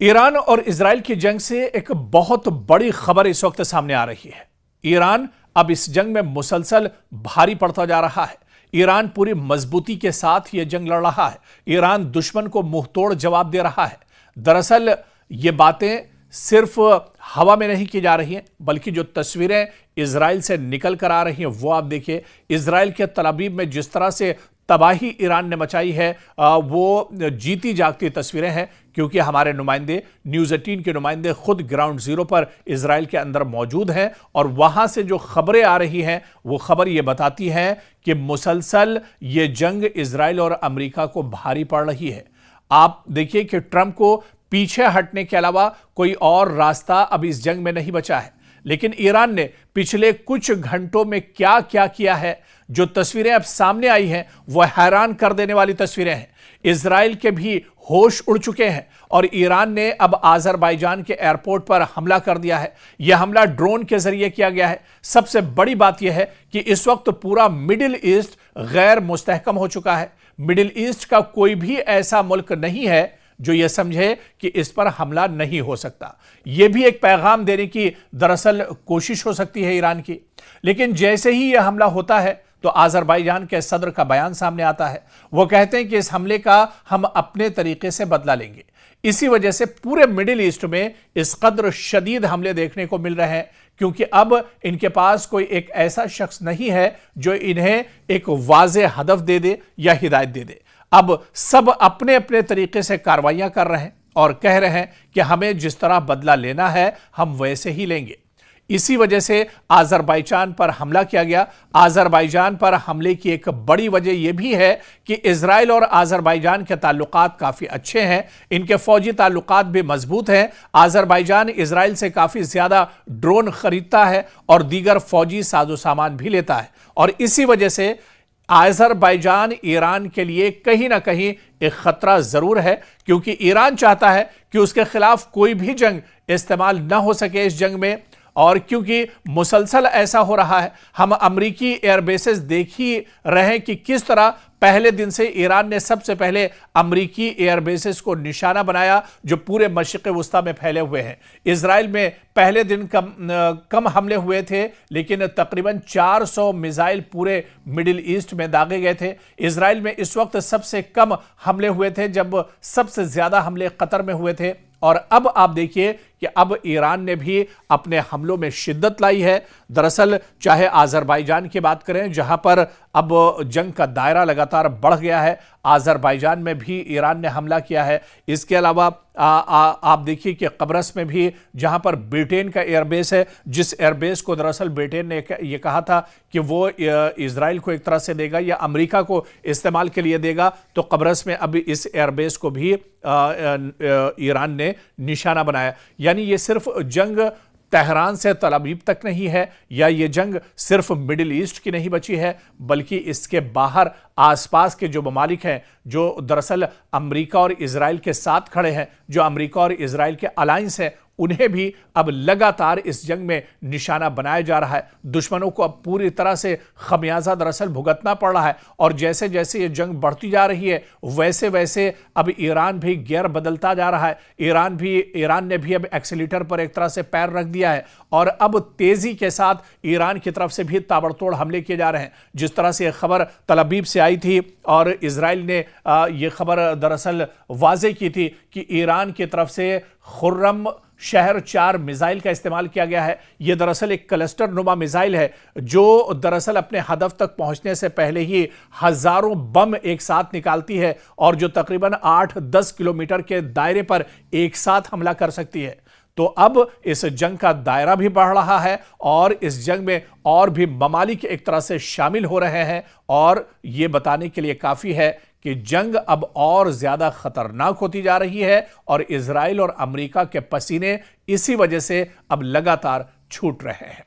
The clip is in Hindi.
ईरान और इजराइल की जंग से एक बहुत बड़ी खबर इस वक्त सामने आ रही है। ईरान अब इस जंग में मुसलसल भारी पड़ता जा रहा है। ईरान पूरी मजबूती के साथ यह जंग लड़ रहा है। ईरान दुश्मन को मुंहतोड़ जवाब दे रहा है। दरअसल ये बातें सिर्फ हवा में नहीं की जा रही हैं, बल्कि जो तस्वीरें इजराइल से निकल कर आ रही हैं वो आप देखिए। इजराइल के तल अवीव में जिस तरह से तबाही ईरान ने मचाई है वो जीती जागती तस्वीरें हैं, क्योंकि हमारे नुमाइंदे न्यूज़ 18 के नुमाइंदे खुद ग्राउंड जीरो पर इजराइल के अंदर मौजूद हैं और वहां से जो खबरें आ रही हैं वो खबर ये बताती हैं कि मुसलसल ये जंग इजराइल और अमेरिका को भारी पड़ रही है। आप देखिए कि ट्रंप को पीछे हटने के अलावा कोई और रास्ता अब इस जंग में नहीं बचा है। लेकिन ईरान ने पिछले कुछ घंटों में क्या क्या किया है, जो तस्वीरें अब सामने आई हैं वो हैरान कर देने वाली तस्वीरें हैं। इजराइल के भी होश उड़ चुके हैं और ईरान ने अब आज़रबाईजान के एयरपोर्ट पर हमला कर दिया है। यह हमला ड्रोन के जरिए किया गया है। सबसे बड़ी बात यह है कि इस वक्त पूरा मिडिल ईस्ट गैर मुस्तहकम हो चुका है। मिडिल ईस्ट का कोई भी ऐसा मुल्क नहीं है जो यह समझे कि इस पर हमला नहीं हो सकता। यह भी एक पैगाम देने की दरअसल कोशिश हो सकती है ईरान की। लेकिन जैसे ही यह हमला होता है तो आज़रबाईजान के सदर का बयान सामने आता है। वो कहते हैं कि इस हमले का हम अपने तरीके से बदला लेंगे। इसी वजह से पूरे मिडिल ईस्ट में इस कदर शदीद हमले देखने को मिल रहे हैं, क्योंकि अब इनके पास कोई एक ऐसा शख्स नहीं है जो इन्हें एक वाज़े हदफ दे दे या हिदायत दे दे। अब सब अपने अपने तरीके से कार्रवाइयां कर रहे हैं और कह रहे हैं कि हमें जिस तरह बदला लेना है हम वैसे ही लेंगे। इसी वजह से आज़रबाईजान पर हमला किया गया। आज़रबाईजान पर हमले की एक बड़ी वजह यह भी है कि इजराइल और आज़रबाईजान के ताल्लुकात काफ़ी अच्छे हैं। इनके फौजी ताल्लुकात भी मजबूत हैं। आज़रबाईजान इजराइल से काफ़ी ज़्यादा ड्रोन खरीदता है और दीगर फौजी साजो सामान भी लेता है। और इसी वजह से आज़रबाईजान ईरान के लिए कहीं ना कहीं एक खतरा जरूर है, क्योंकि ईरान चाहता है कि उसके खिलाफ कोई भी जंग इस्तेमाल ना हो सके इस जंग में। और क्योंकि मुसलसल ऐसा हो रहा है, हम अमरीकी एयरबेसेस देख ही रहे हैं कि किस तरह पहले दिन से ईरान ने सबसे पहले अमरीकी एयरबेसेस को निशाना बनाया जो पूरे मशरिक़ वुस्ता में फैले हुए हैं। इजराइल में पहले दिन कम हमले हुए थे, लेकिन तकरीबन 400 मिसाइल पूरे मिडिल ईस्ट में दागे गए थे। इजराइल में इस वक्त सबसे कम हमले हुए थे जब सबसे ज्यादा हमले कतर में हुए थे। और अब आप देखिए कि अब ईरान ने भी अपने हमलों में शिद्दत लाई है। दरअसल चाहे आज़रबाईजान की बात करें, जहां पर अब जंग का दायरा लगातार बढ़ गया है, आज़रबाईजान में भी ईरान ने हमला किया है। इसके अलावा आप देखिए कि कब्रस में भी, जहां पर ब्रिटेन का एयरबेस है, जिस एयरबेस को दरअसल ब्रिटेन ने ये कहा था कि वो इजराइल को एक तरह से देगा या अमेरिका को इस्तेमाल के लिए देगा, तो कब्रस में अभी इस एयरबेस को भी ईरान ने निशाना बनाया। यानी ये सिर्फ जंग तेहरान से तल अवीव तक नहीं है, या ये जंग सिर्फ मिडिल ईस्ट की नहीं बची है, बल्कि इसके बाहर आसपास के जो ममालिक हैं, जो दरअसल अमेरिका और इजराइल के साथ खड़े हैं, जो अमेरिका और इजराइल के अलायंस हैं, उन्हें भी अब लगातार इस जंग में निशाना बनाया जा रहा है। दुश्मनों को अब पूरी तरह से खमियाजा दरअसल भुगतना पड़ रहा है। और जैसे जैसे ये जंग बढ़ती जा रही है वैसे वैसे अब ईरान भी गियर बदलता जा रहा है। ईरान ने भी अब एक्सीलेटर पर एक तरह से पैर रख दिया है और अब तेजी के साथ ईरान की तरफ से भी ताबड़तोड़ हमले किए जा रहे हैं। जिस तरह से यह खबर तल अवीव से आई थी और इजराइल ने यह खबर दरअसल वाजे की थी कि ईरान की तरफ से खुर्रम शहर 4 मिसाइल का इस्तेमाल किया गया है। यह दरअसल एक क्लस्टर नुमा मिसाइल है जो दरअसल अपने हदफ तक पहुंचने से पहले ही हजारों बम एक साथ निकालती है और जो तकरीबन 8-10 किलोमीटर के दायरे पर एक साथ हमला कर सकती है। तो अब इस जंग का दायरा भी बढ़ रहा है और इस जंग में और भी ममालिक एक तरह से शामिल हो रहे हैं, और यह बताने के लिए काफी है कि जंग अब और ज्यादा खतरनाक होती जा रही है और इजराइल और अमेरिका के पसीने इसी वजह से अब लगातार छूट रहे हैं।